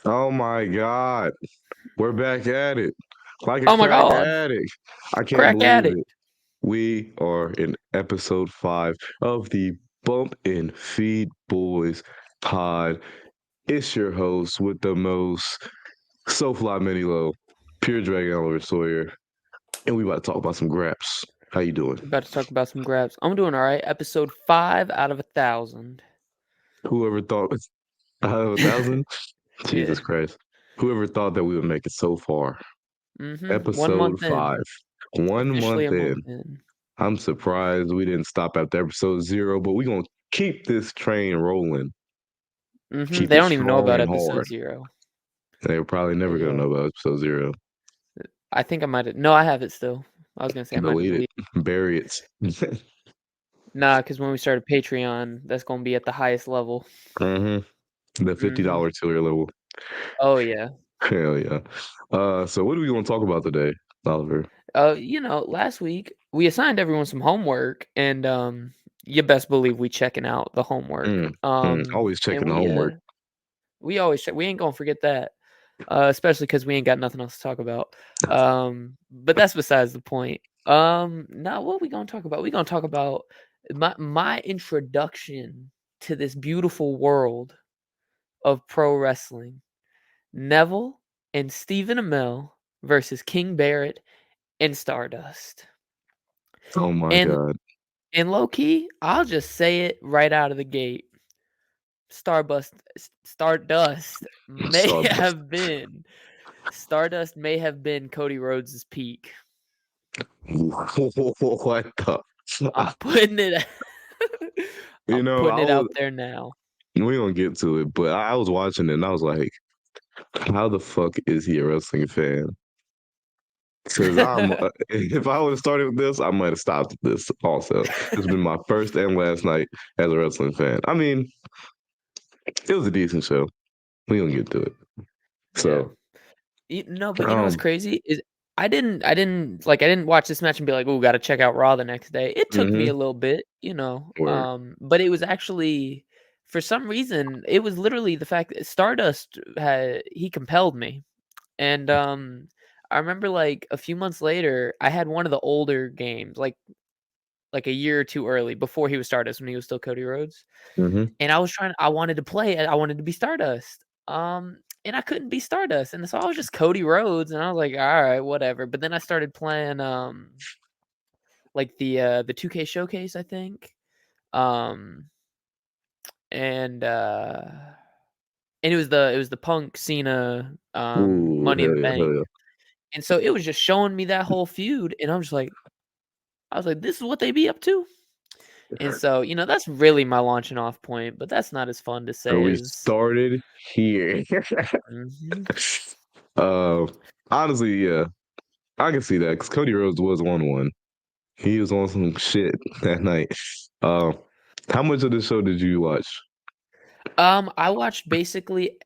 Oh my God. We're back at it. Like a Oh my crack god, addict. I can't crack believe addict. it. We are in episode 5 of the Bump and Feed Boys pod. It's your host with the most, SoFly Mini Low, Pure Dragon Oliver Sawyer, and we about to talk about some graps. How you doing? We're about to talk about some grabs. I'm doing all right. Episode 5 out of 1,000. Whoever thought out of 1,000? Jesus Yeah. Christ. Whoever thought that we would make it so far. One Episode month in. 5. One Officially month a in. month in. I'm surprised we didn't stop after episode 0, but we're gonna keep this train rolling. Keep They it don't even know strong about and episode hard. 0. They're probably never gonna Yeah. know about episode 0. I think I might have. No, I have it still. I was gonna say I might have Delete it. deleted. Bury it. Nah, because when we started Patreon, that's gonna be at the highest level. The hmm $50 tier level. Oh yeah. Hell yeah. So what are we gonna talk about today, Oliver? Last week we assigned everyone some homework, and you best believe we checking out the homework. Always And checking the homework. we always check. We ain't gonna forget that. Especially because we ain't got nothing else to talk about. But that's besides the point. Now what we gonna talk about? We gonna talk about my introduction to this beautiful world of pro wrestling. Neville and Stephen Amell versus King Barrett and Stardust. Oh my And God. and low key, I'll just say it right out of the gate. Stardust may Stardust. have been Stardust may have been Cody Rhodes' peak. What the? I'm putting it You I'm know, putting I it was out there now. we gonna get to it, but I was watching it and I was like, how the fuck is he a wrestling fan? Because if I would have started with this, I might have stopped at this also. This has been my first and last night as a wrestling fan. I mean, it was a decent show. We gonna get to it. Yeah. So, But you know what's um, crazy is I didn't watch this match and be like, "Oh, gotta check out Raw the next day." It took me a mm-hmm, little bit, word. but it was actually for some reason it was literally the fact that Stardust had he compelled me, and I remember like a few months later I had one of the older games like a year or two early before he was Stardust when he was still Cody Rhodes. Mm-hmm. And I wanted to play it. I wanted to be Stardust. And I couldn't be Stardust. And so I was just Cody Rhodes and I was like, all right, whatever. But then I started playing like the 2K showcase, I think. Um and it was the Punk Cena Ooh, Money in hell the yeah, hell Bank. yeah. And so it was just showing me that whole feud and I was like, this is what they be up to. And so, that's really my launching off point, but that's not as fun to So say we as started here. Mhm. uh, honestly, yeah, I can see that because Cody Rhodes was on one. He was on some shit that night. Uh, how much of the show did you watch? I watched basically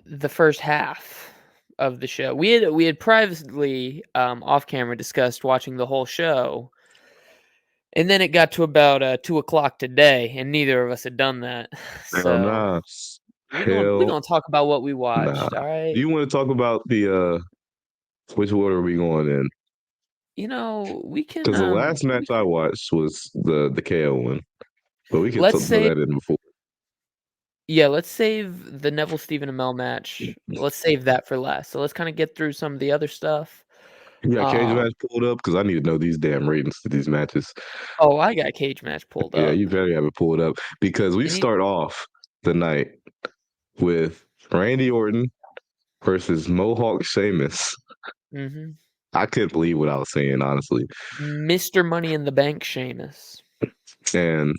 the first half of the show. We had privately off camera discussed watching the whole show, and then it got to about 2 o'clock today, and neither of us had done that. Hell So nah. we Hell gonna talk about what we nah. watched. All Do right. you want to talk about the which order are we going in? We can Because the last match I watched was the KO one, but we could let's throw say that in before. yeah, let's save the Neville Stephen Amell match. Let's save that for last. So let's kind of get through some of the other stuff. You got cage Um, match pulled up because I need to know these damn ratings for these matches. oh, I got cage match pulled Yeah, up. you better have it pulled up because we And you, start off the night with Randy Orton versus Mohawk Sheamus. mhm. I couldn't believe what I was saying, honestly. Mr. Money in the Bank Sheamus. And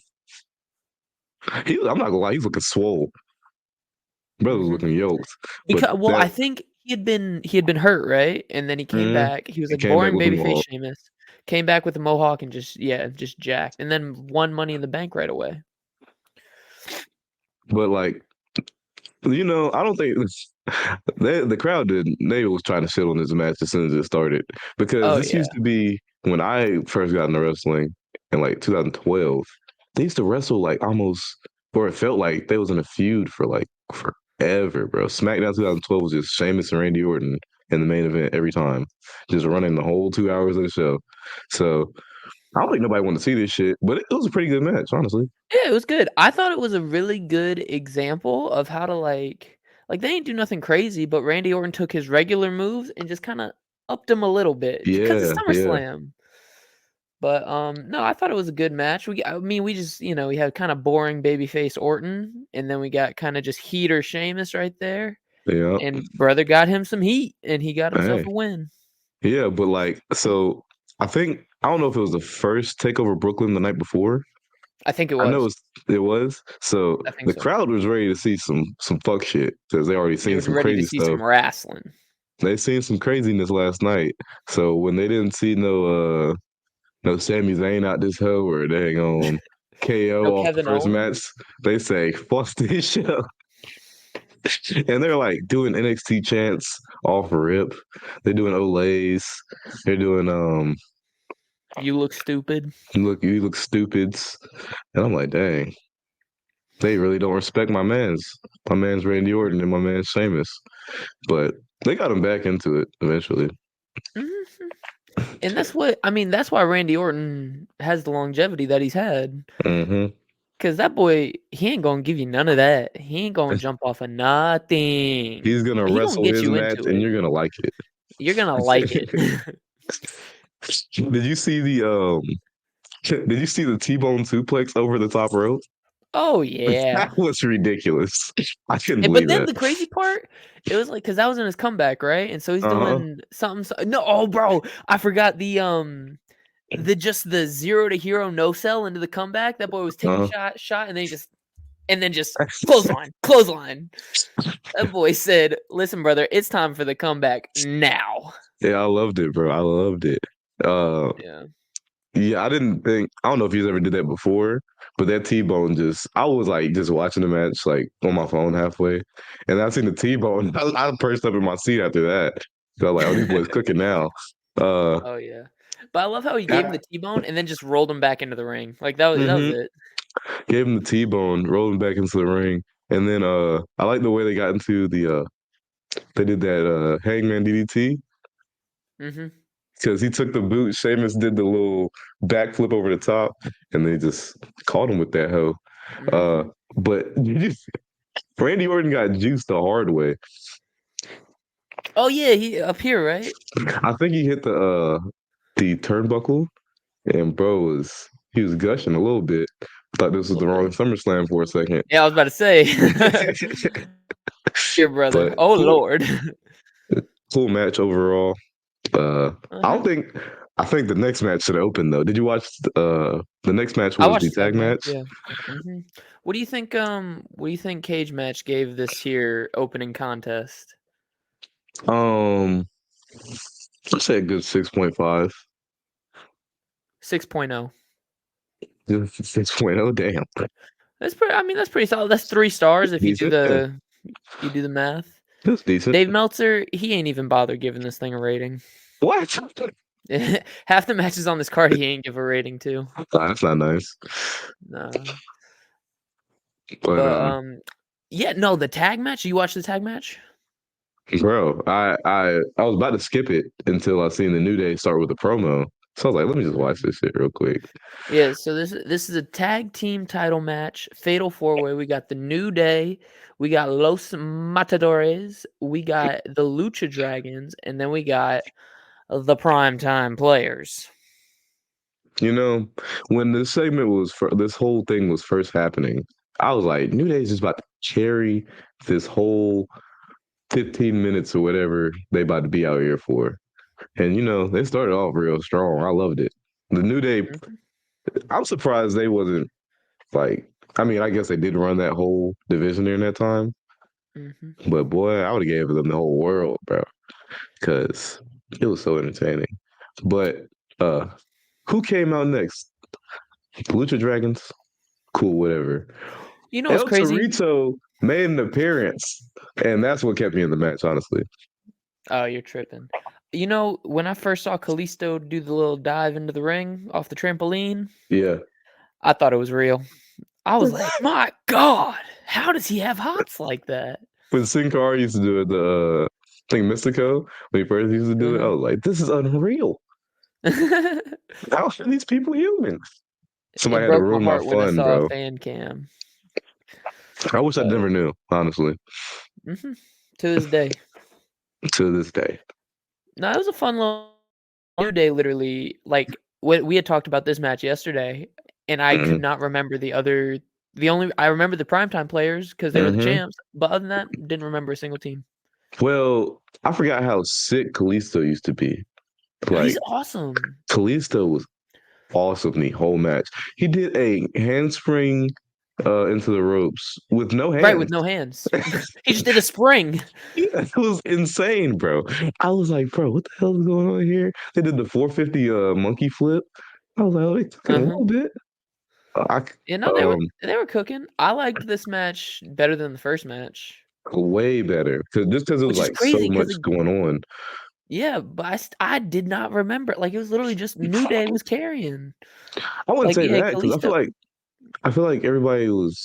I'm not gonna lie, he's looking swole. Brother was Mhm. looking yoked. But Because well, I think he had been hurt, right? And then he came mm, back. He was he like came back boring with a babyface Mohawk. Sheamus. Came back with the mohawk and just jacked. And then won Money in the Bank right away. But like, I don't think the crowd did. They was trying to shit on this match as soon as it started because Oh this used yeah. to be when I first got into wrestling in like 2012. They used to wrestle like almost, or it felt like they was in a feud for like ever, bro. SmackDown 2012 was just Sheamus and Randy Orton in the main event every time, just running the whole 2 hours of the show. So I don't think nobody wanted to see this shit, but it was a pretty good match, honestly. Yeah, it was good. I thought it was a really good example of how to they ain't do nothing crazy, but Randy Orton took his regular moves and just kind of upped them a little bit because it's Yeah, yeah, SummerSlam. But no, I thought it was a good match. I mean, we just we had kind of boring babyface Orton, and then we got kind of just heater Sheamus right there, yeah. and brother got him some heat, and he got himself Hey, a win. yeah, but like, so I don't know if it was the first Takeover Brooklyn the night before. I think it I know was. it was. So I think the so. crowd was ready to see some fuck shit because they already They seen was some ready to crazy see stuff. some wrestling. They seen some craziness last night. So when they didn't see no Sami Zayn out this hoe or dang on KO No off the Kevin first match, Owens. they say fuck this show. And they're like doing NXT chants off rip. They're doing Olays. They're doing You look stupid. you look stupids. And I'm like, dang, they really don't respect my man's Randy Orton and my man's Sheamus. But they got him back into it eventually. Mhm. And that's what I mean, that's why Randy Orton has the longevity that he's had. Hmm. Cause that boy, he ain't gonna give you none of that. He ain't gonna jump off of nothing. He's gonna He gonna wrestle get his you match into and it. you're gonna like it. You're gonna like it. Did you see did you see the T-bone suplex over the top rope? Oh That yeah. was ridiculous. I couldn't But believe then that. the crazy part, it was like, cause that was in his comeback, right? And so he's Uh-huh. doing something. No, oh bro, I forgot the 0 to hero no sell into the comeback. That boy was taking Uh-huh. shot, and then just clothesline. That boy said, "Listen, brother, it's time for the comeback now." Yeah, I loved it, bro. I loved it. Uh Yeah. yeah, I don't know if you ever did that before, but that T-bone I was like just watching the match like on my phone halfway. And I seen the T-bone. I perched up in my seat after that. So I was like, oh, these boys cooking now. Uh Oh yeah. But I love how he gave him the T-bone and then just rolled him back into the ring. Like that was mm-hmm. it. Gave him the T-bone, rolled him back into the ring. And then I like the way they got into they did that hangman DDT Mhm. because he took the boot. Sheamus did the little backflip over the top, and they just caught him with that hoe. Uh, Mhm. but Randy Orton got juiced the hard way. Oh yeah, he up here, right? I think he hit the turnbuckle, and he was gushing a little bit. Thought this A was the little wrong bit. SummerSlam for a second, Yeah, I was about to say. Here, brother. but Oh lord. cool match overall. I Uh-huh. don't think I think the next match should open though. Did you watch the next match I was the watched the tag tag match, match? yeah. Mhm. What do you think Cage Match gave this here opening contest? Um let's say a good 6.5. 6.0. 6.0, damn. That's pretty I mean, that's pretty solid. That's 3 stars if Decent. Yeah. you do the math. That's decent. Dave Meltzer, he ain't even bothered giving this thing a rating. What? Half the matches on this card he ain't give a rating to. Nah, that's not nice. Nah. But But, yeah, no, the tag match, you watched the tag match? bro, I was about to skip it until I seen the New Day start with a promo. So I was like, let me just watch Mhm. this shit real quick. Yeah, so this is a tag team title match, fatal four-way. We got the New Day, we got Los Matadores, we got the Lucha Dragons, and then we got the Primetime Players. You know, when this whole thing was first happening, I was like, New Day's just about to carry this whole 15 minutes or whatever they about to be out here for. And they started off real strong. I loved it. The New Day, Mhm, I'm surprised they wasn't like I mean, I guess they did run that whole division during that time, mhm. but boy, I would have gave them the whole world, bro, because it was so entertaining. But uh who came out next? Lucha Dragons? Cool, whatever. You know what's El crazy? Torito made an appearance, and that's what kept me in the match, honestly. Oh, you're tripping. You know, when I first saw Kalisto do the little dive into the ring off the trampoline, Yeah. I thought it was real. I was like, "My god, how does he have hops like that?" when Sin Cara used to do it, I think Mystico, when he first used to do it, I was like, this is unreal. How are these people human? Somebody It had to broke my ruin my heart when I fun, saw a bro. fan cam. I wish I But never knew, honestly, to this day. to this day. No, it was a fun little New Day. Literally, like we had talked about this match yesterday, and I could Mm-hmm. not remember the other. I remember the primetime players because they were the Mm-hmm. champs, but other than that, didn't remember a single team. Well, I forgot how sick Kalisto used to be. No, he's Like, awesome. Kalisto was awesome the whole match. He did a handspring into the ropes with no Right, with hands. no hands. He just did a spring. Yeah, it was insane, bro. I was like, bro, what the hell is going on here? They did the 450 monkey flip. I was like, oh, they took it a Uh-huh. little bit. I, You know, they were cooking. I liked this match better than the first match, way better because it was which is like so crazy much because going on. yeah, but I did not remember. Like it was literally just New Day was carrying. I wouldn't Like say yeah, that because Kalisto. I feel like everybody was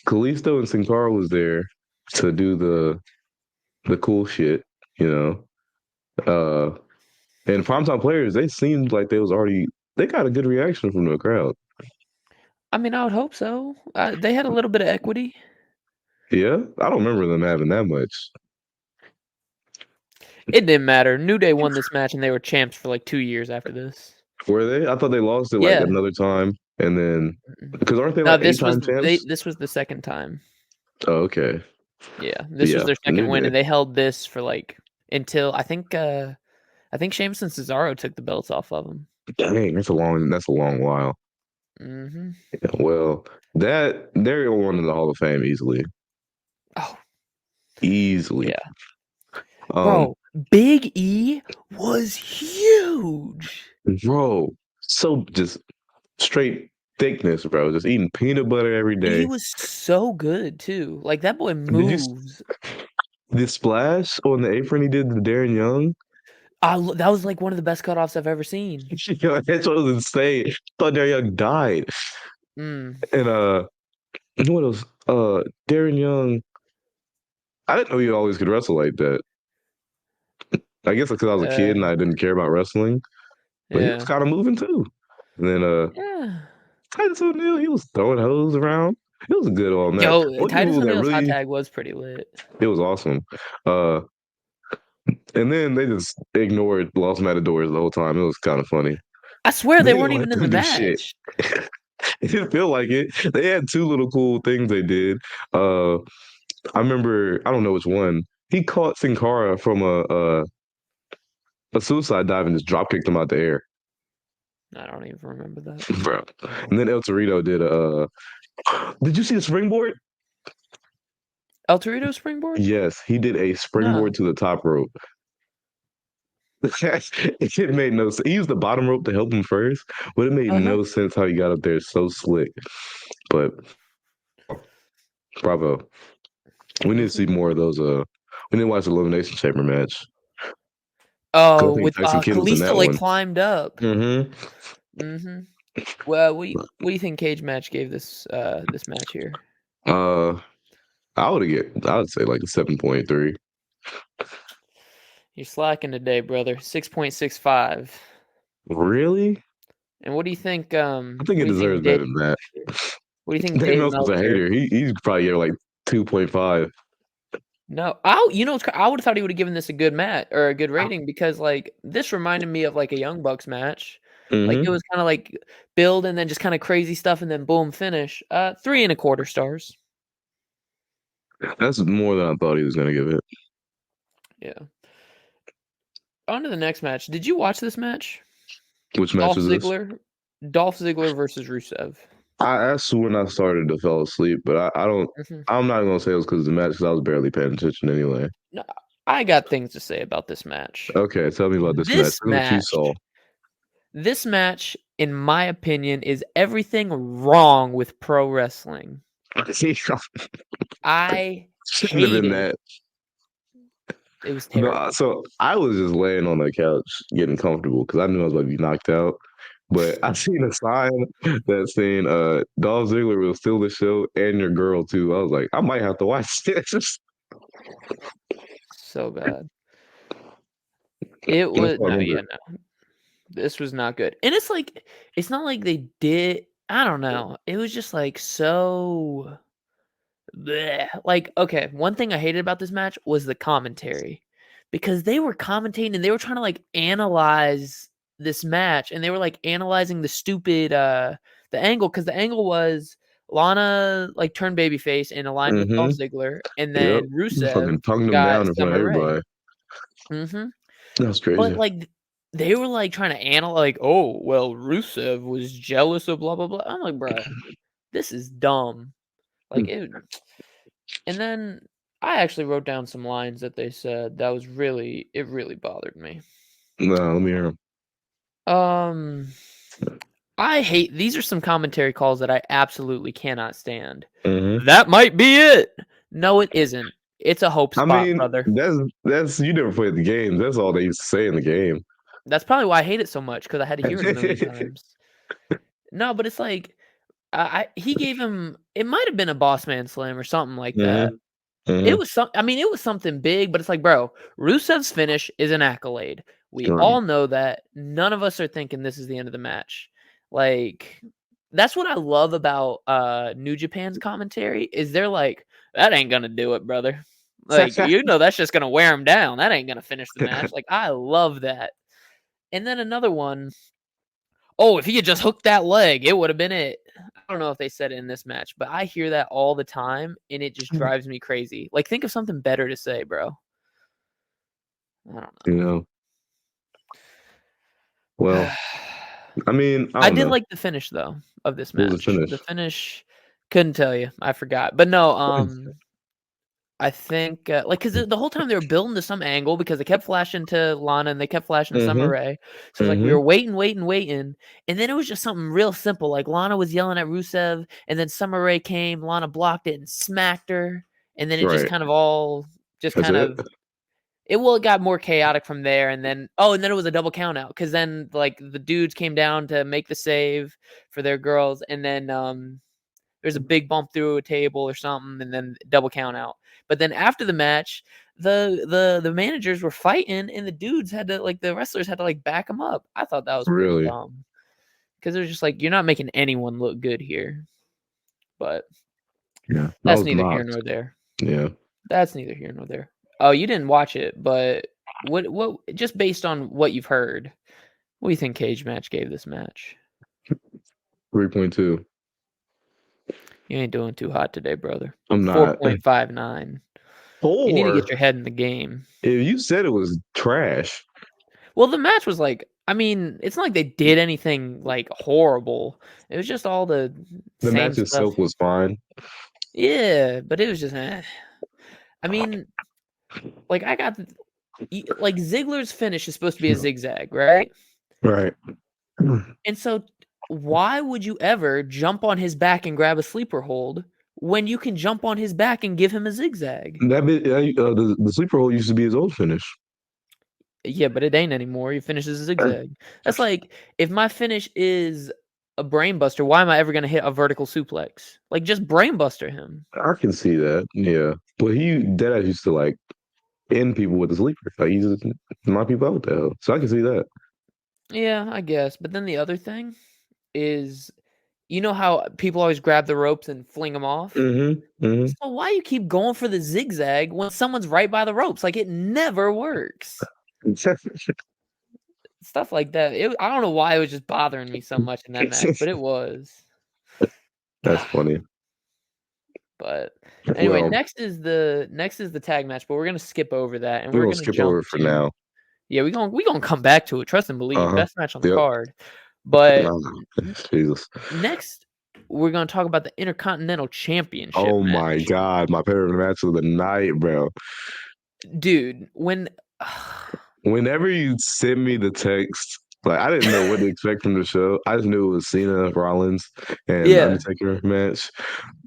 Kalisto and Sin Cara was there to do the cool shit, you know. And primetime players, they seemed like they got a good reaction from the crowd. I mean, I would hope so. They had a little bit of equity. Yeah, I don't remember them having that much. It didn't matter. New Day won this match, and they were champs for like 2 years after this. Were they? I thought they lost it like Yeah. another time, and then because aren't they No, like eight-time champs? this was the second time. Oh, okay. Yeah, this was Yeah, their second New win, Day. and they held this for like until I think Sheamus and Cesaro took the belts off of them. Dang, that's a long while. Mhm. Yeah, well, they're going in the Hall of Fame easily. Oh, Easily. yeah. Um, Bro, Big E was huge. bro, so just straight thickness, bro. Just eating peanut butter every He day. was so good too. Like that boy Did you moves. the splash on the apron he did to Darren Young? That was like one of the best cutoffs I've ever seen. Yo, that was insane. Thought Darren Young died. Mm. And what else? Darren Young. I didn't know he always could wrestle like that. I guess because I was a kid and I didn't care about wrestling, but he was Yeah. kind of moving too. And then Yeah. Titus O'Neil, he was throwing hose around. It was a good all match. Yo, One Titus people that O'Neil's hot really tag was pretty lit. it was awesome. Uh, and then they just ignored Los Matadors the whole time. It was kind of funny. I swear They they didn't weren't let even in them the do shit. match. It didn't feel like it. They had two little cool things they did. I remember, I don't know which one. He caught Sin Cara from a suicide dive and just drop kicked him out the air, I don't even remember that. bro. And then El Torito did a. Did you see the springboard? El Torito springboard? Yes, he did a springboard No. to the top rope. It made no sense. He used the bottom rope to help him first, but it made Uh-huh. no sense how he got up there so slick. But bravo. We need to see Mhm. more of those. We need to watch the Elimination Chamber match. 'Cause Oh, I think with Tyson Kidd was in Kalisto that like one. climbed up. Mm-hmm. Mhm. Well, what do you think Cage Match gave this match here? I would say like a 7.3. You're slacking today, brother. 6.65. Really? And what do you think? I think it deserves Dave? better than that. What do you think Dave Dave Meltzer's a Meltzer? hater. He's probably get like 2.5. No, I would have thought he would have given this a good match or a good rating because like this reminded me of like a Young Bucks match. Like it Mm-hmm. was kind of like build and then just kind of crazy stuff and then boom finish. 3.25 stars. That's more than I thought he was gonna give it. Yeah. On to the next match. Did you watch this match? Which match Dolph was this? Ziggler, Dolph Ziggler versus Rusev. That's when I started to fall asleep, but I don't. Mhm. I'm not gonna say it was because of the match because I was barely paying attention anyway. No, I got things to say about this match. Okay, tell me about this match. This Tell me what you saw. match, this match, in my opinion, is everything wrong with pro wrestling. I Shouldn't have hate been it. that. It was No, terrible. so I was just laying on the couch getting comfortable because I knew I was about to be knocked out. But I seen a sign that saying Dolph Ziggler will steal the show and your girl too. I was like, I might have to watch this. So bad. It That's was what I no, remember. yeah, no. This was not good. And it's not like they did I don't know. It was just like so bleh. Like, okay, one thing I hated about this match was the commentary. Because they were commentating and they were trying to like analyze this match and they were like analyzing the stupid the angle because the angle was Lana like turned babyface and aligned with Dolph Mm-hmm. Ziggler and Yep. then Rusev Fucking tongued them got down in front of Summer Rae. everybody. Mhm. That's But, crazy. like, they were, like, trying to like, "Oh, well, Rusev was jealous of blah, blah, blah." I'm like, "Bruh, this is dumb." Like, it and then I actually wrote down some lines that they said that was really it really bothered me. No, let me hear him. Um, I hate these are some commentary calls that I absolutely cannot stand. Mm-hmm. "That might be it." No, it isn't. It's a hope I spot, mean, brother. that's you never played the game. That's all they used to say in the game. That's probably why I hate it so much because I had to hear it a million times. No, but it's like I he gave him it might have been a boss man slam or something like that. Mm-hmm. It Mm-hmm. was I mean, it was something big, but it's like, bro, Rusev's finish is an accolade. We Right. all know that. None of us are thinking this is the end of the match. Like, that's what I love about New Japan's commentary is they're like, that ain't gonna do it, brother. Like, you know that's just gonna wear him down. That ain't gonna finish the match. Like, I love that. And then another one oh, if he had just hooked that leg, it would have been it. I don't know if they said it in this match, but I hear that all the time, and it just drives me crazy. Like, think of something better to say, bro. I don't You know. Well, know. I mean, I I don't did know. like the finish though of this What was the match. The finish? finish, couldn't tell you. I forgot, but no. I think, like, because the whole time they were building to some angle because they kept flashing to Lana and they kept flashing to Summer Mm-hmm. Rae. So it's like we Mm-hmm. were waiting, waiting, waiting, and then it was just something real simple. Like Lana was yelling at Rusev, and then Summer Rae came. Lana blocked it and smacked her, and then it just Right. kind of all just That's kind it. of it got more chaotic from there. And then and then it was a double count out because then like the dudes came down to make the save for their girls, and then there's a big bump through a table or something, and then double count out. But then after the match, the managers were fighting, and the dudes had to like the wrestlers had to like back them up. I thought that was pretty Really? dumb because it was just like you're not making anyone look good here. But Yeah. I that's was neither here knocked. nor there. Yeah. That's neither here nor there. Oh, you didn't watch it, but what just based on what you've heard, what do you think Cage Match gave this match? 3.2. You ain't doing too hot today, brother. I'm not. 4.59. You need to get Four. your head in the game. If you said it was trash, Well, the match was like, I mean, it's not like they did anything like horrible. It was just all the the same match stuff. itself was fine. Yeah, but it was just, I mean, like I got like Ziggler's finish is supposed to be a zigzag, right? Right. And so, why would you ever jump on his back and grab a sleeper hold when you can jump on his back and give him a zigzag? That bit, the sleeper hole used to be his old finish. Yeah, but it ain't anymore. He finishes a zigzag. That's like if my finish is a brainbuster, why am I ever gonna hit a vertical suplex? Like just brainbuster him. I can see that. Yeah, but he dead used to like end people with the sleeper. Like he just knock people out with the hell. So I can see that. Yeah, I guess. But then the other thing is, you know how people always grab the ropes and fling them off? Mm-hmm. Mm-hmm. So why you keep going for the zigzag when someone's right by the ropes? Like it never works. Stuff like that. I don't know why it was just bothering me so much in that match, but it was. That's funny. But anyway, Well, next is the tag match, but we're gonna skip over that and we're we're gonna gonna skip jump over it for to now. yeah, we gonna come back to it. Trust and believe. Uh-huh. Best match on the Yep. card. But Jesus. next we're gonna talk about the Intercontinental Championship Oh my match. God, my favorite match of the night, bro. Dude, when Whenever you send me the text, like I didn't know what to expect from the show. I just knew it was Cena Rollins and yeah. Undertaker match.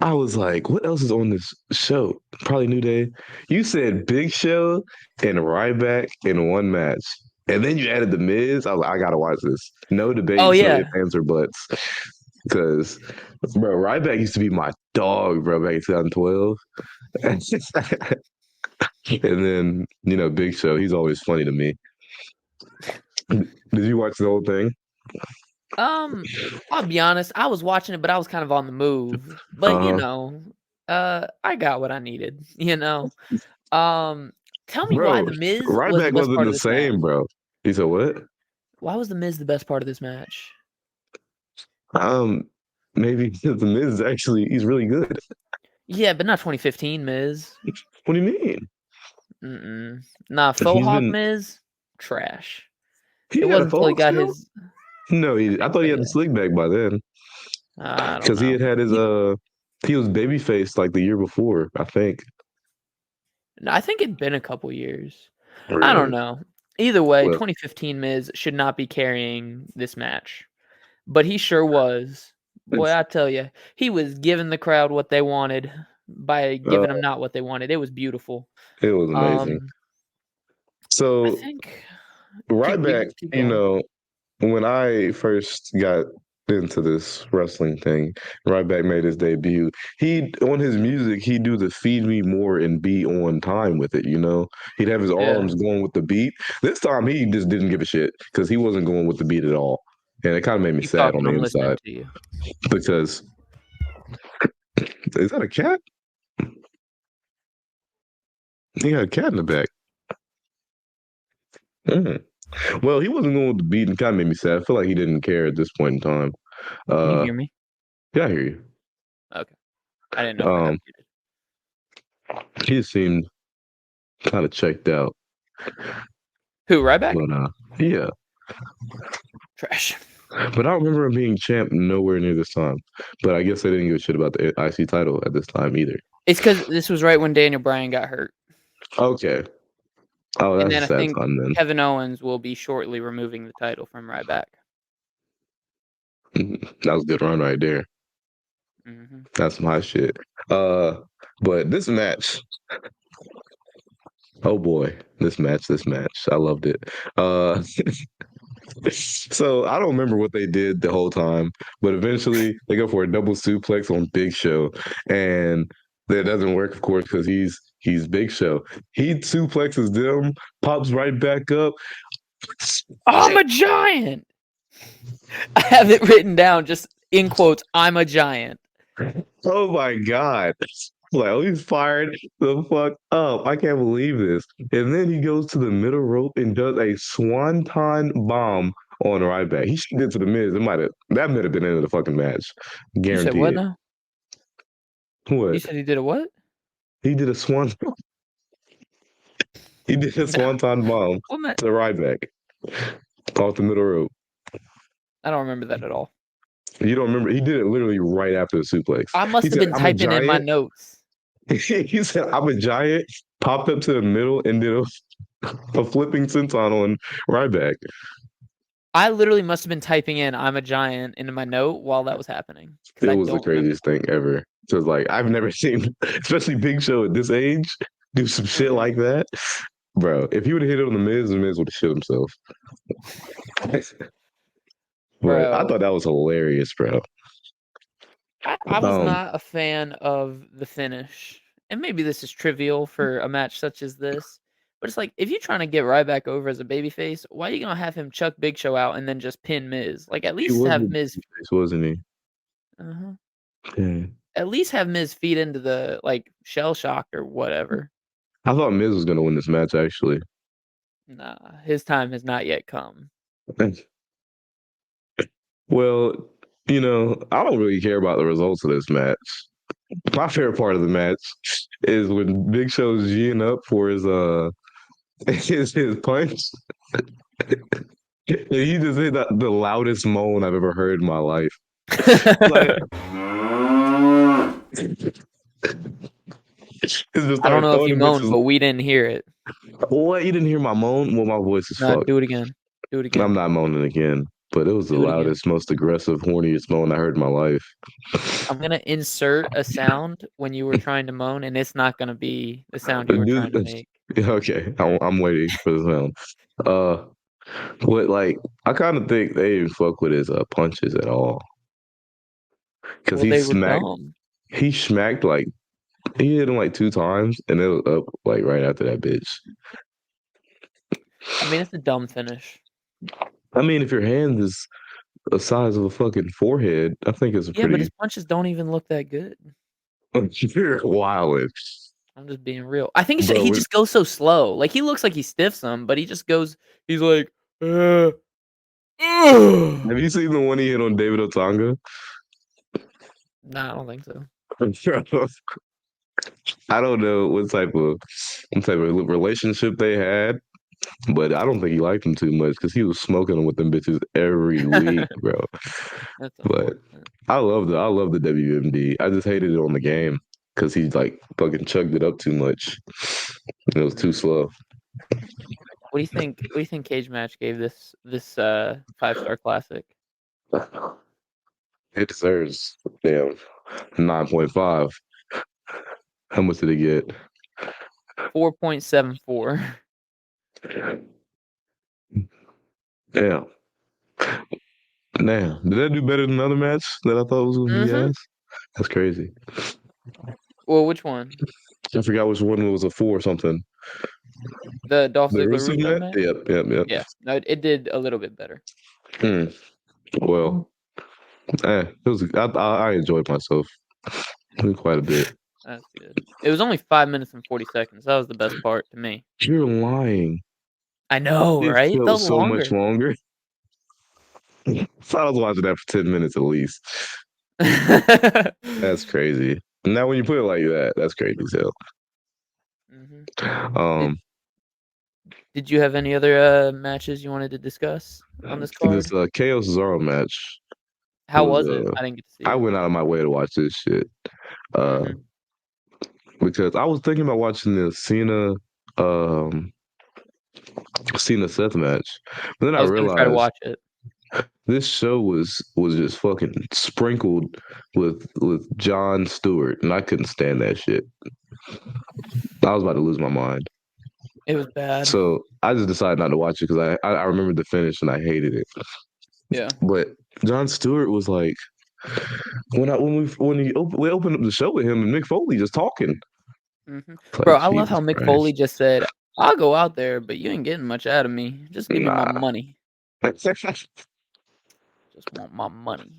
I was like, what else is on this show? Probably New Day. You said Big Show and Ryback in one match. And then you added the Miz. I was like, I gotta watch this. No Oh debates, no ifs, yeah. ands, or buts. Because bro, Ryback used to be my dog, bro, back in 2012. And then, Big Show, he's always funny to me. Did you watch the whole thing? I'll be honest, I was watching it, but I was kind of on the move. But Uh-huh. I got what I needed. Tell me why Bro, the Miz was the Ryback best wasn't part of the this match. same, bro. He said what? Why was the Miz the best part of this match? Um, maybe the Miz is actually he's really good. Yeah, but not 2015 Miz. What do you mean? Nah, faux He's hawk been Miz, trash. he It had a wasn't until he phone got still? his. No, I I think thought so. he had the Yeah, slick back by then. I don't Because he know. had his he was babyface like the year before, I think. No, I think it'd been a couple years. I don't Really? know. Either way, Well, 2015 Miz should not be carrying this match, but he sure was. Boy, I tell you, he was giving the crowd what they wanted by uh, giving them not what they wanted. It was beautiful. it was amazing. Um, I So think we Ryback, can keep going. when I first got into this wrestling thing, Ryback made his debut. He on his music, he'd do the feed me more and be on time with it, He'd have his Yeah, arms going with the beat. This time he just didn't give a shit because he wasn't going with the beat at all. And it kind of made me keep sad on talking. the I'm listening inside to you. because is that a cat? He got a cat in the back. Mm. Well, he wasn't going with the beat and kind of made me sad. I feel like he didn't care at this point in time. Can you Uh, hear me? yeah, I hear you. Okay, I didn't know if I got Um, muted. he seemed kind of checked out, Who? Right back? but yeah. Trash. But I don't remember him being champ nowhere near this time. But I guess they didn't give a shit about the IC title at this time either. It's because this was right when Daniel Bryan got hurt. Okay. Oh, And that's a then I sad think time then. Kevin Owens will be shortly removing the title from Ryback. That was a good run right there. Hmm. That's some hot shit. But this match, oh boy, this match, I loved it. So I don't remember what they did the whole time, but eventually they go for a double suplex on Big Show, and that doesn't work, of course, because he's Big Show. He suplexes them, pops right back up. I'm a giant. I have it written down, just in quotes. I'm a giant. Oh my god! Like, oh, he's fired the fuck up. I can't believe this. And then he goes to the middle rope and does a swanton bomb on Ryback. He should get to the Miz. That might have been the end of the fucking match. You said Guarantee what it. now? You What? said he did a what? He did a swan. He did a No. swanton bomb What ma- to Ryback off the middle rope. I don't remember that at all. You don't remember? He did it literally right after the suplex. I He must have said, been "I'm a typing in my giant." notes. He said, "I'm a giant." Popped up to the middle and did a flipping senton on Ryback. I literally must have been typing in "I'm a giant" into my note while that was happening because It I was the don't remember. craziest thing ever. So it's like I've never seen, especially Big Show at this age, do some shit Uh-huh. like that, bro. If he would have hit it on the Miz would have shit himself. But I Bro, thought that was hilarious, bro. I was Um, not a fan of the finish. And maybe this is trivial for a match such as this, but it's like if you're trying to get Ryback over as a babyface, why are you gonna have him chuck Big Show out and then just pin Miz? Like at he least was have the Miz, babyface, wasn't he? uh Yeah. at least have Miz feed into the like shell shock or whatever. I thought Miz was gonna win this match actually. Nah, his time has not yet come. Well, I don't really care about the results of this match. My favorite part of the match is when Big Show's G'ing up for his his punch. And he just hit the loudest moan I've ever heard in my life. Like it's just I don't started know if throwing you the moaned, bitches. but we didn't hear it. What? You didn't hear my moan? Well, my voice is No, fucked. do it again. Do it I'm again. not moaning again. But it was the Do it again. loudest, most aggressive, horniest moan I heard in my life. I'm gonna insert a sound when you were trying to moan, and it's not gonna be the sound you were trying to Dude, make. okay, I'm waiting for the sound. Uh, but like, I kind of think they didn't fuck with his punches at all because Well, they were dumb. he smacked like He hit him like 2 times, and it was up like right after that bitch. I mean, it's a dumb finish. I mean, if your hand is the size of a fucking forehead, I think it's a Yeah, but his pretty punches don't even look that good. you're wildin'. I'm just being real. I think Bro, he just goes so slow. Like, he looks like he stiffs him, but he just goes he's like, ugh. have you seen the one he hit on David Otunga? Nah, I don't think so. I don't know what type of relationship they had, but I don't think he liked him too much because he was smoking them with them bitches every week, bro. That's But unfortunate. I love the WMD. I just hated it on the game because he like fucking chugged it up too much. It was too Mm. slow. What do you think Cage Match gave this 5-star classic? It deserves damn 9.5. How much did it get? 4.74. Damn. Damn. Did that do better than another match that I thought was gonna be Mhm. ass? That's crazy. Well, which one? I forgot which one was a 4 or something. The Dolph The Ziggler Rusev Rusev match? match? Yep. Yeah. No, it did a little bit better. Hmm. Well, it was. I enjoyed myself quite a bit. That's good. It was only 5 minutes and 40 seconds. That was the best part to me. You're lying. I know, It right? It felt felt so much longer. longer. So I was watching that for 10 minutes at least. That's crazy. Now when you put it like that, that's crazy as hell. Mhm. Did Um, did you have any other, matches you wanted to discuss on this this card? KO Cesaro match How was was it? I didn't get to see I it. went out of my way to watch this shit. Uh, Mhm. because I was thinking about watching the um Cena Seth match, but then I I was gonna try to realized watch it. this show was just fucking sprinkled with John Stewart, and I couldn't stand that shit. I was about to lose my mind. It was bad. So I just decided not to watch it because I remembered the finish and I hated it. Yeah. But John Stewart was like we opened up the show with him and Mick Foley just talking. Mhm. It's Bro, like I love Jesus how Mick Foley Christ, just said, "I'll go out there, but you ain't getting much out of me. Just give me my nah. money. Just want my money."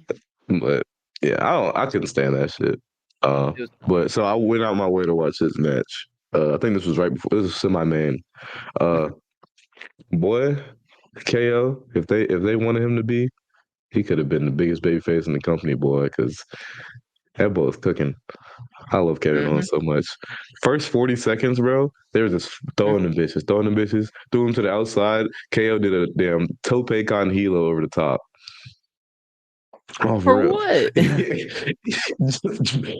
But yeah, I couldn't stand that shit. It was annoying. But so I went out my way to watch this match. I think this was right before this was semi-main. Uh, Mhm. boy, KO, if they wanted him to be, he could have been the biggest babyface in the company, boy, because that boy was cooking. I love Kevin Owens Mhm. so much. First 40 seconds, bro, they were just Mhm. throwing them bitches, threw him to the outside. KO did a damn tope con hilo over the top. Oh, For for real. what?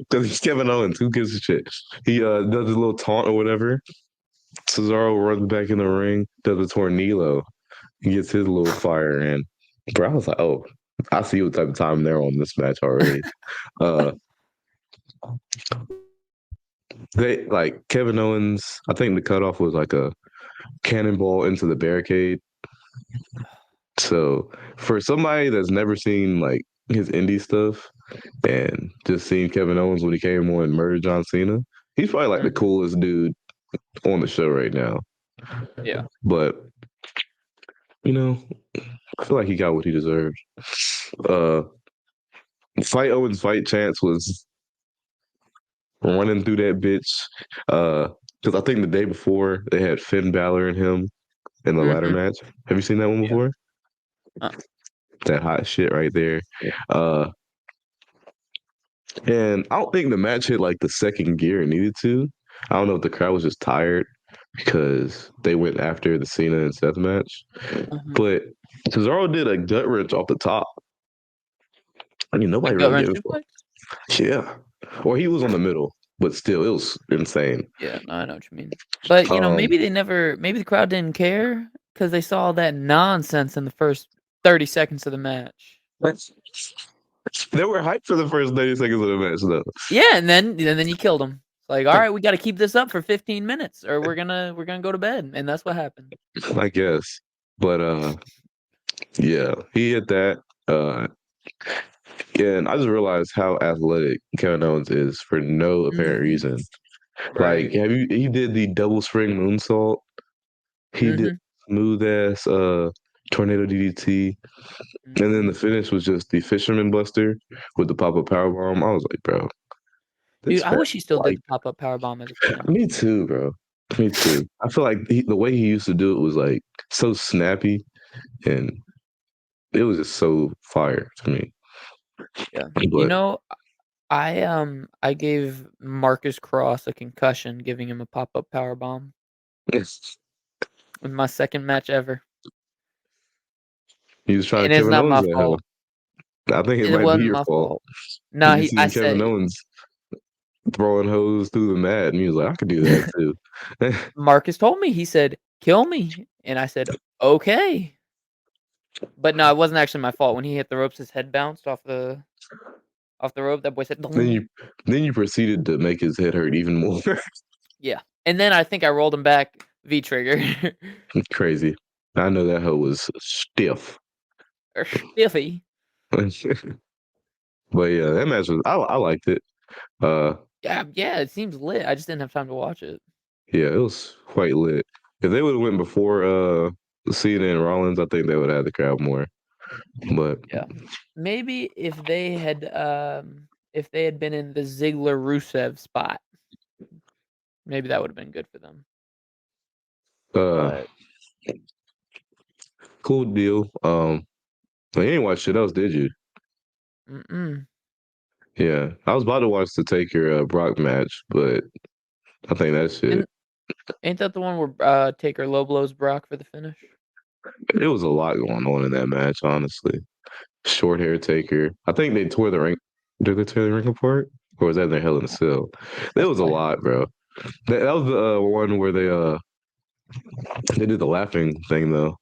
Because he's Kevin Owens. Who gives a shit? He does his little taunt or whatever. Cesaro runs back in the ring, does a tornillo. He gets his little fire in. Bro, I was like, oh, I see what type of time they're on this match already. Uh, they like Kevin Owens. I think the cutoff was like a cannonball into the barricade. So for somebody that's never seen like his indie stuff and just seen Kevin Owens when he came on and murdered John Cena, he's probably like the Mhm. coolest dude on the show right now. Yeah. But you know, I feel like he got what he deserved. Uh, fight Owens fight chance was running through that bitch. Because I think the day before they had Finn Balor and him in the ladder Mhm. match. Have you seen that one Yeah. before? Uh, That hot shit right there. Uh, and I don't think the match hit like the second gear it needed to. I don't know if the crowd was just tired because they went after the Cena and Seth match. mhm. But Cesaro did a gut wrench off the top. I mean, A nobody gut really wrench gave a fuck. suplex? Yeah. Or he was on the middle, but still, it was insane. Yeah, no, I know what you mean. But, Um, maybe the crowd didn't care because they saw that nonsense in the first 30 seconds of the match. they were hyped for the first 30 seconds of the match, though. Yeah, and then you killed him. Like, "Alright, we gotta keep this up for 15 minutes or we're gonna go to bed," and that's what happened. I guess. But yeah, he hit that. Uh, And I just realized how athletic Kevin Owens is for no apparent reason. Right. Like, he did the double spring moonsault. He did smooth ass tornado DDT. And then the finish was just the fisherman buster with the pop up power bomb. I was like, bro, Dude, this I man, wish he still did like, the pop-up powerbomb as a finish. me too, bro. Me too. I feel like the way he used to do it was like so snappy, and it was just so fire to me. Yeah. You But know, I gave Marcus Cross a concussion giving him a pop-up powerbomb in my second match ever, he was trying and to it's Kevin not Owens my that hoe. fault. I think it It might be wasn't your my fault. fault. No, You I seen Kevin said Owens throwing hose through the mat, and he was like, I could do that too. Marcus told me, he said, "Kill me," and I said, "Okay." But no, it wasn't actually my fault. When he hit the ropes, his head bounced off the rope. That boy said, then "Dong." you then you proceeded to make his head hurt even more. Yeah, and then I think I rolled him back V trigger Crazy. I know that hoe was stiff. or stiffy. But yeah, that match was I liked it. Uh Yeah, yeah, it seems lit. I just didn't have time to watch it. yeah, it was quite lit. If they would have went before Cena and Rollins, I think they would have had the crowd more. But Yeah. Maybe if they had been in the Ziggler Rusev spot, maybe that would have been good for them. uh But cool deal. You didn't watch shit else, did you? mm-mm. Yeah. I was about to watch the Taker Brock match, but I think that shit And ain't that the one where Taker low blows Brock for the finish? it was a lot going on in that match, honestly. Short hair Taker. I think they tore the ring. Did they tear the ring apart? Or was that in their Hell in a Cell? There That's was a probably lot, bro. That was the one where they did the laughing thing though.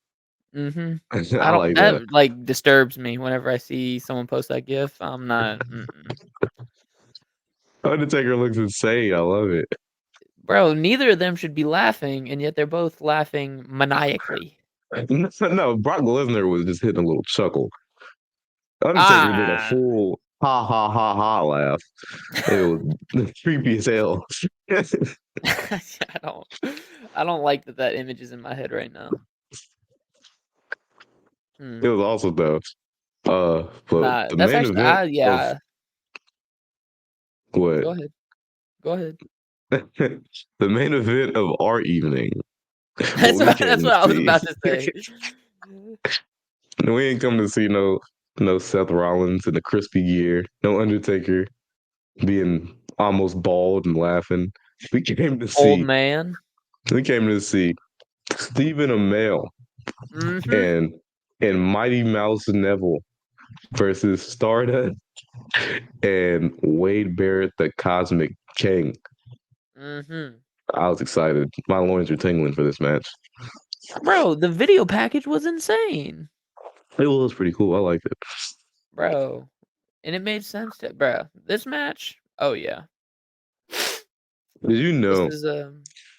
Mhm. I I don't like that. that, like, disturbs me whenever I see someone post that gif. I'm not mm-mm. Undertaker looks insane. I love it. Bro, neither of them should be laughing, and yet they're both laughing maniacally. No, Brock Lesnar was just hitting a little chuckle. Undertaker did a Ah. full ha ha ha ha laugh. It was creepy as hell. It I don't I don't like that image is in my head right now. Hmm. was awesome though. But Nah, the that's main actually event of yeah. what? Go ahead. Go ahead. The main event of our evening, what That's we what came that's to what I was see. about to say. We ain't come to see no Seth Rollins in the crispy gear, no Undertaker being almost bald and laughing. We came to Old see man. we came to see Stephen Amell Mhm. and Mighty Mouse Neville versus Stardust and Wade Barrett, the Cosmic King. Mhm. I was excited. My loins were tingling for this match. Bro, the video package was insane. It was pretty cool. I liked it. Bro. And it made sense to bro. This match, oh yeah. Did you This know is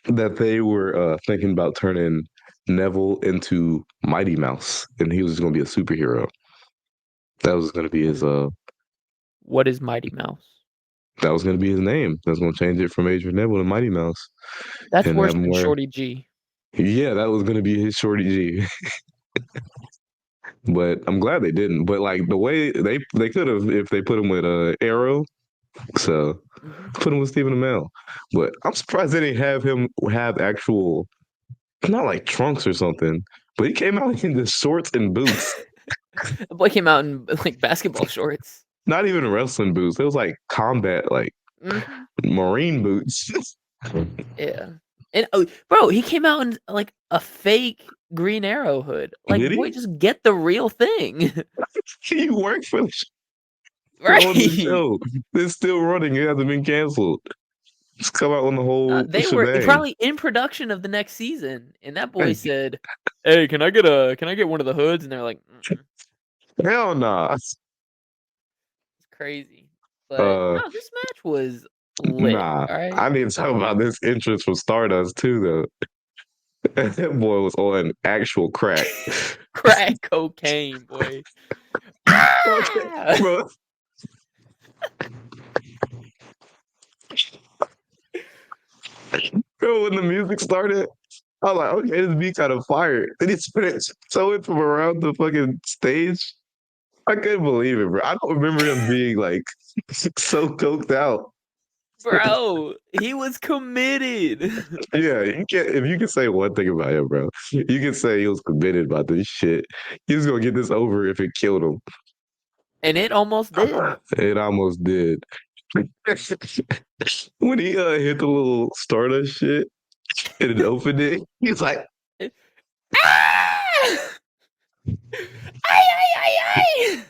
that they were thinking about turning Neville into Mighty Mouse, and he was going to be a superhero? That was going to be his. what is Mighty Mouse? That was going to be his name. That's going to change it from Adrian Neville to Mighty Mouse, That's and have worse him than wear. Shorty G. Yeah, that was going to be his Shorty G. But I'm glad they didn't. But like the way they could have if they put him with Arrow. So Mhm. put him with Stephen Amell. But I'm surprised they didn't have him have actual, not like trunks or something. But he came out in the shorts and boots. The boy came out in like basketball shorts. Not even wrestling boots. It was like combat, like Mhm. marine boots. Yeah. And oh, bro, he came out in like a fake Green Arrow hood. Like, Did boy, he? just get the real thing. He worked for on the Right. show. It's still running. It hasn't been canceled. It's come out on the whole They were shebang. probably in production of the next season, and that boy said, "Hey, can I get one of the hoods?" And they're like, "Mm-mm." Hell nah. It's crazy. But Uh, no, this match was lit. nah. All right, I need to talk about this entrance from Stardust too, though. That boy was on actual crack. crack cocaine, boy. Okay, Ah! bro. Bro, when the music started, I was like, okay, this beat kind of fire. Then he spit so it from around the fucking stage. I couldn't believe it, bro. I don't remember him being like so coked out. Bro, he was committed. Yeah, you can't. If you can say one thing about him, bro, you can say he was committed about this shit. He was gonna get this over if it killed him. And it almost did. It almost did. When he hit the little Stardust shit and it opened it, he's like, Ah! Ay, ay, ay,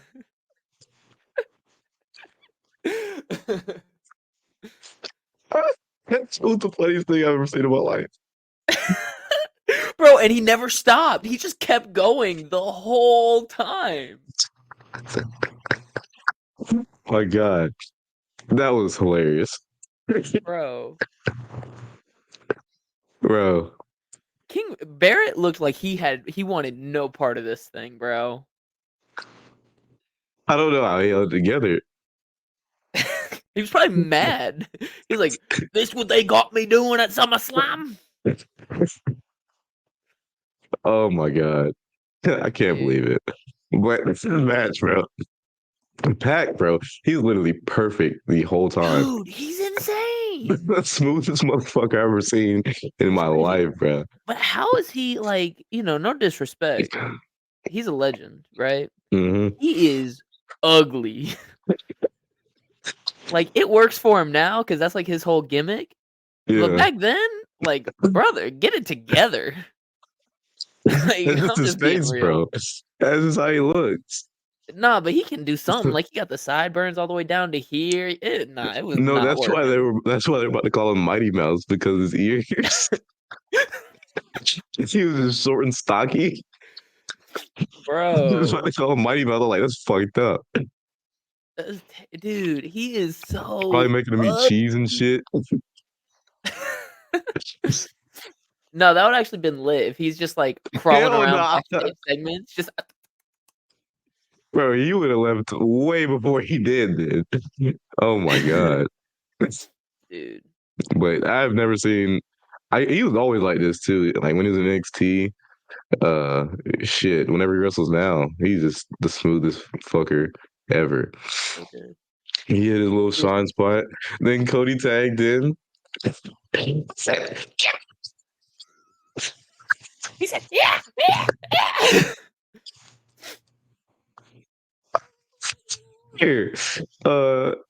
ay! "That was the funniest thing I've ever seen in my life." Bro, and he never stopped. He just kept going the whole time. My God, that was hilarious, Bro. bro. King Barrett looked like he wanted no part of this thing, bro. I don't know how he held it together. He was probably mad. He was like, "This what they got me doing at SummerSlam?" Oh my God, I can't believe Dude. it. But this match, bro. Pac, bro, he's literally perfect the whole time. Dude, he's insane. The smoothest motherfucker I've ever seen in It's my crazy. life, bro. But how is he like, no disrespect. He's a legend, right? Hmm. He is ugly. Like it works for him now because that's like his whole gimmick. But Yeah, back then, like, brother, get it together. Like, that's just I'm his just being face, bro. real. That's just how he looks. Nah, but he can do something. Like he got the sideburns all the way down to here. It was No, not that's why they working. were. That's why they're about to call him Mighty Mouse because his ears. He was just short and stocky. That's why Bro. they call him Mighty Mouse. I'm like, that's fucked up. Dude, he is Probably so making him eat cheese and ugly. shit. No, that would actually been lit if he's just like crawling Hell around nah, backstage segments. Just bro. He would have left way before he did. Dude. Oh my God. dude. But I've never seen. He was always like this too. Like when he was in NXT, uh, shit. Whenever he wrestles now, he's just the smoothest fucker ever. So good. He hit his little He is shine spot. Then Cody tagged in. He said, "Yeah, yeah, yeah." Here,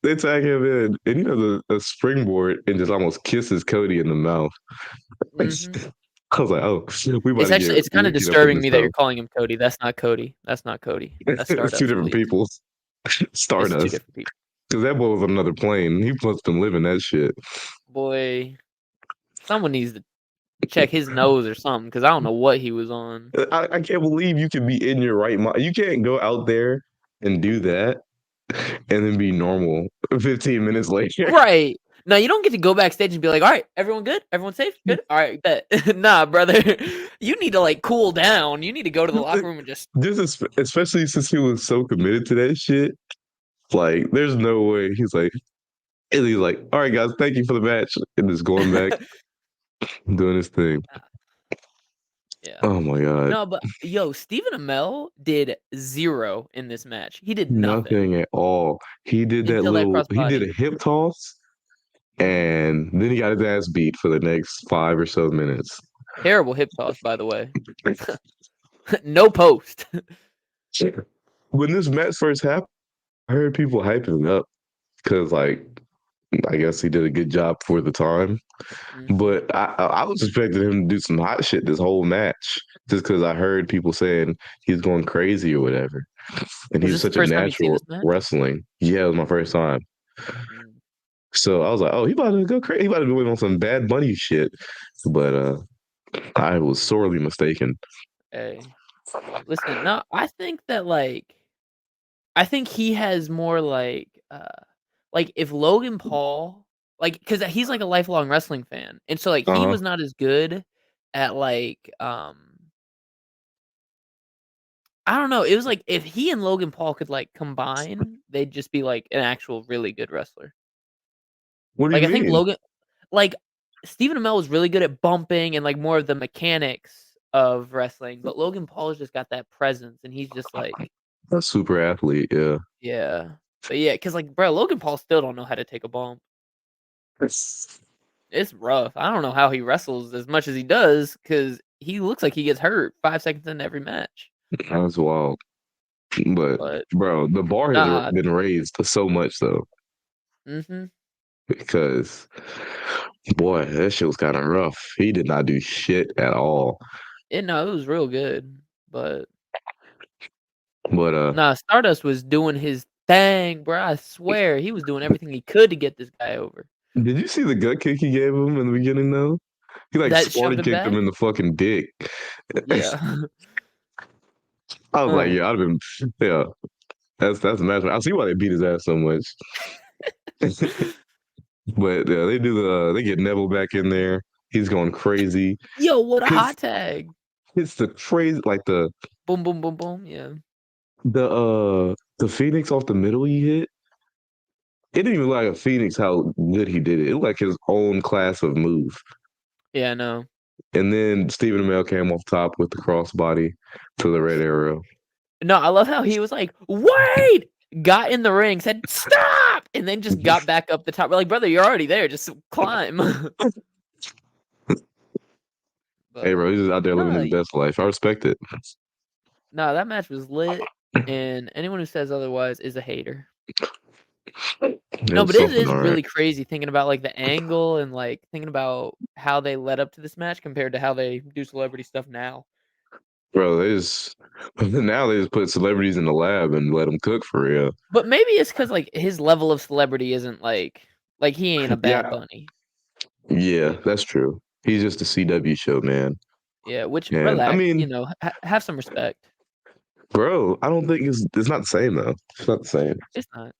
they tag him in, and he does a springboard and just almost kisses Cody in the mouth. Mhm. I was like, oh, we about It's to actually get it's kinda wicked up in disturbing this me that you're house. calling him Cody. That's not Cody. That's not Cody. That's It's two Stardust, different please. people. It's 2 Stardust. different people. Because that boy was on another plane. He must have been living that shit. Boy, someone needs to check his nose or something because I don't know what he was on. I can't believe you can be in your right mind. You can't go out there and do that and then be normal 15 minutes later. Right. No, you don't get to go backstage and be like, "Alright, everyone good? Everyone safe? Good? Alright, bet." Nah, brother. You need to, like, cool down. You need to go to the locker room and just This is especially since he was so committed to that shit. Like, there's no way he's like, all right, guys, thank you for the match, and just going back doing his thing. Yeah. Oh my God, No, but yo, Stephen Amell did 0 in this match. He did nothing nothing at all. He did that until that little. He did crossbody. a hip toss, Mhm. and then he got his ass beat for the next 5 or so minutes. Terrible hip toss, by the way. No post. When this match first happened, I heard people hyping it up because, like, I guess he did a good job for the time. Mhm. But I was expecting him to do some hot shit this whole match, just because I heard people saying he's going crazy or whatever, and Was he's this the such a first time you'd seen natural this match? wrestling. Yeah, it was my first time, Mm. so I was like, oh, he about to go crazy. He about to do it on some Bad Bunny shit. But I was sorely mistaken. Hey. Listen, no, I think that, like I think he has more, like, if Logan Paul because he's, like, a lifelong wrestling fan, and so, like, Uh he huh. was not as good at, like, I don't know. It was like if he and Logan Paul could like combine, they'd just be like an actual really good wrestler. What do you Like I think mean? Like Stephen Amell was really good at bumping and like more of the mechanics of wrestling, but Logan Paul's just got that presence, and he's just like, A super athlete, yeah. yeah, but yeah, because like, bro, Logan Paul still don't know how to take a bump. It's rough. I don't know how he wrestles as much as he does because he looks like he gets hurt 5 seconds into every match. That's wild. But But bro, the bar has nah, been raised so much though, mm-hmm. because boy, that shit was kind of rough. He did not do shit at all. It was real good, but But nah, Stardust was doing his thing, bro. I swear he was doing everything he could to get this guy over. did you see the gut kick he gave him in the beginning though? He like That Sparta shoved him kicked him back. in the fucking dick. Yeah. I was like, uh, yeah, I'd have been, yeah. That's a match. I see why they beat his ass so much. But yeah, they get Neville back in there. He's going crazy. Yo, what a His hot tag! it's the crazy like Boom, boom, boom, boom. Yeah. the Phoenix off the middle he hit. It didn't even look like a Phoenix how good he did it. It looked like his own class of move. Yeah, no. And then Stephen Amell came off top with the crossbody to the red arrow. No, I love how he was like, "Wait!" Got in the ring, said, "Stop!" And then just got back up the top. We're like, "Brother, you're already there. Just climb." Hey, But bro, he's just out there living no, his best life. I respect it. no, that match was lit, and anyone who says otherwise is a hater. It No, was but it something, is all right. really crazy thinking about like the angle and like thinking about how they led up to this match compared to how they do celebrity stuff now. Bro, they just now they just put celebrities in the lab and let them cook for real. But maybe it's because like his level of celebrity isn't like he ain't a Bad Yeah, Bunny. yeah, that's true. He's just a CW show, man. Yeah, which And I relax, mean, have some respect. bro, I don't think it's not the same though. It's not the same. It's not,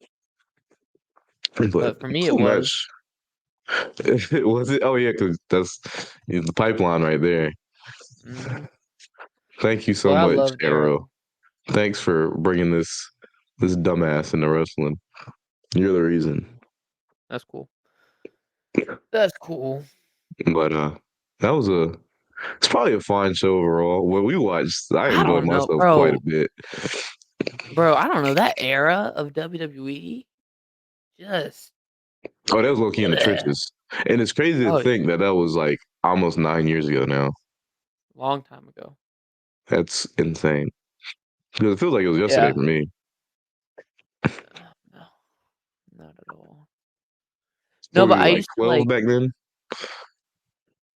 But but for me it cool was. match. Was it? Oh yeah, because that's the pipeline right there. Mhm. Thank you so But I much, loved Arrow. Arrow. Thanks for bringing this dumbass into wrestling. You're the reason. That's cool. That's cool. But that was it's probably a fine show overall. What we watched, I I enjoyed don't know, myself quite a bro. bit. Bro, I don't know, that era of WWE just Oh, that was low key in the bleh. trenches, and it's crazy to Oh, yeah. think that that was like almost 9 years ago now. Long time ago. That's insane because it feels like it was yesterday Yeah. for me. No, not at all. What No, were but you I like used to 12 back then?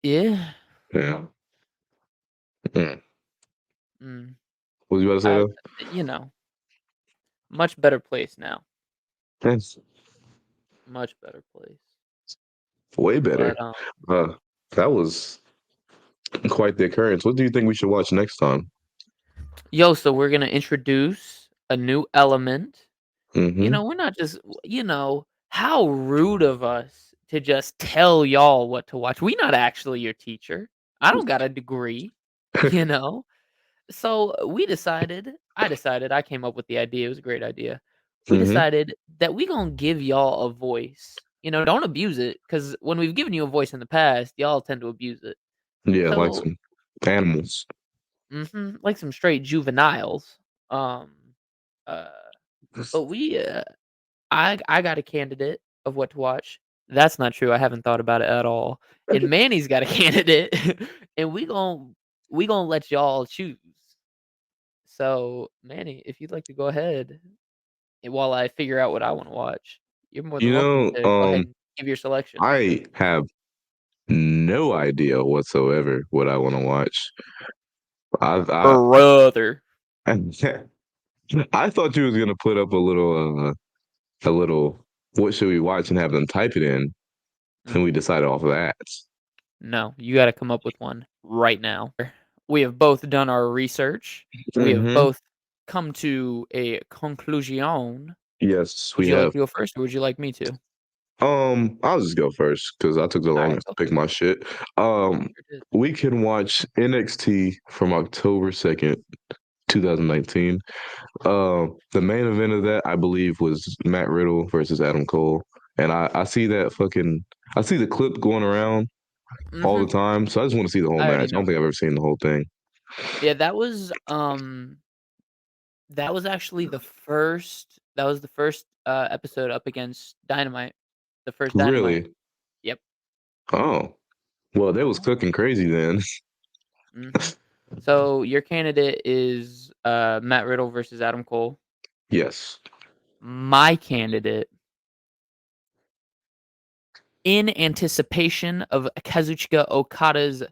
yeah. Yeah. Mm. Mm, What was you about to say I though? you know, much better place now. That's Much better place. way better. But, Uh, that was quite the occurrence. What do you think we should watch next time? yo, so we're gonna introduce a new element. Mm-hmm. We're not just how rude of us to just tell y'all what to watch. We not actually your teacher. I don't got a degree, you know? So I came up with the idea. It was a great idea. We Mm-hmm. decided that we gonna give y'all a voice. Don't abuse it because when we've given you a voice in the past, y'all tend to abuse it. Yeah, like So, some animals. like some straight juveniles. Um, uh, but I got a candidate of what to watch. That's not true. I haven't thought about it at all. And Manny's got a candidate, and we gonna let y'all choose. So, Manny, if you'd like to go ahead while I figure out what I want to watch, you're more than You welcome know, to go ahead and give your selection. I have no idea whatsoever what I want to watch. I Brother. I thought you was gonna put up a little what should we watch and have them type it in, and we Mm, decided off of that. no, you got to come up with one right now. We have both done our research. We have Mm-hmm. both come to a conclusion. Yes, Would we you like have. to go first, or would you like me to? I'll just go first because I took the All right, longest to go pick for it. my shit. Um, Sure did. we can watch NXT from October 2nd 2019. The main event of that, I believe, was Matt Riddle versus Adam Cole, and I see that fucking I see the clip going around all Hmm. the time, so I just want to see the whole I already match. I don't know. think I've ever seen the whole thing. Yeah, that was actually the first. That was the first episode up against Dynamite. The first Dynamite. Really? Yep. Oh, well, they was Uh-huh. cooking crazy then. Hmm. So your candidate is Matt Riddle versus Adam Cole. Yes. My candidate, in anticipation of Kazuchika Okada's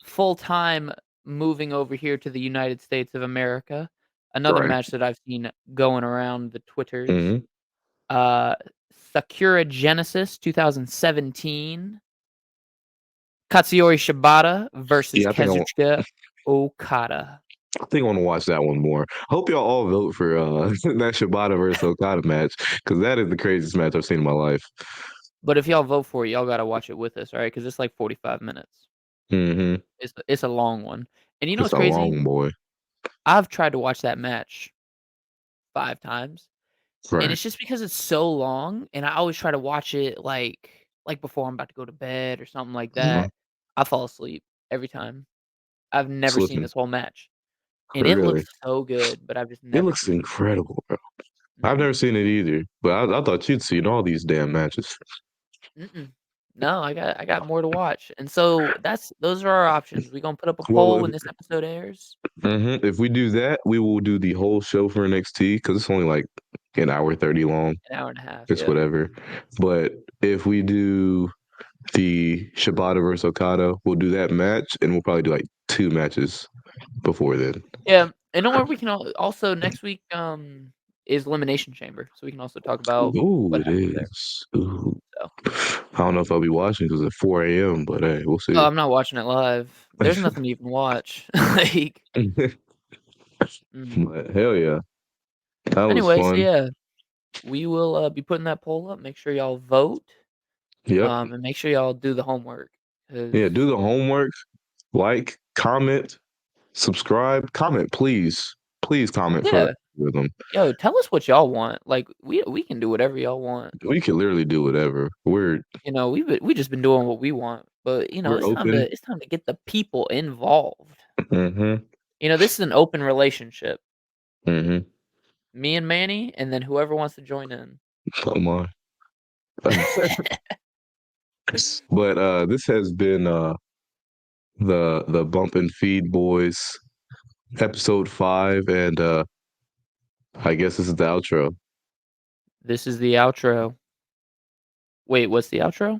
full-time moving over here to the United States of America, another Right. match that I've seen going around the Twitters, Hmm. uh, Sakura Genesis 2017, Katsuyori Shibata versus Yeah, Kazuchika Okada. I think I want to watch that one more. Hope y'all all vote for that Shibata versus Okada match because that is the craziest match I've seen in my life. But if y'all vote for it, y'all gotta watch it with us, all right? Because it's like 45 minutes. Hmm. It's a long one. And you know It's what's a crazy? long boy. I've tried to watch that match 5 times, and Right. it's just because it's so long, and I always try to watch it, like, before I'm about to go to bed or something like Uh-huh. that. I fall asleep every time. I've never seen Slipping. this whole match, and it looks Really. so good, but I've just It never looks seen it. incredible, bro. I've Mhm. never seen it either, but I thought you'd seen all these damn matches. Mm-mm. No, I got more to watch, and so those are our options. We gonna put up a Well, poll when this episode airs. if we do that, we will do the whole show for NXT because it's only like an hour 30 long. An hour and a half, It's yep. whatever. But if we do the Shibata versus Okada, we'll do that match, and we'll probably do like 2 matches before then. Yeah, and don't worry, we can also next week, is Elimination Chamber, so we can also talk about Ooh, what it happens there, is. Ooh. so I don't know if I'll be watching because it's 4 a.m., but hey, we'll oh, see. I'm not watching it live. There's nothing to even watch, like, mm. But hell yeah, that was Anyway, so fun. yeah, we will, be putting that poll up, make sure y'all vote, Yep. and make sure y'all do the homework, Yeah, 'cause do the homework, like, comment, subscribe, comment, please. Please comment for yeah. the algorithm. Yo, tell us what y'all want, like, we can do whatever y'all want. We can literally do whatever. You know, we just been doing what we want, but, We're open. it's time to get the people involved. Mm-hmm. You know, this is an open relationship. Mm-hmm. Me and Manny, and then whoever wants to join in. Oh my. But this has been the Bump and Feed Boys episode 5, and I guess this is the outro. This is the outro. Wait, what's the outro?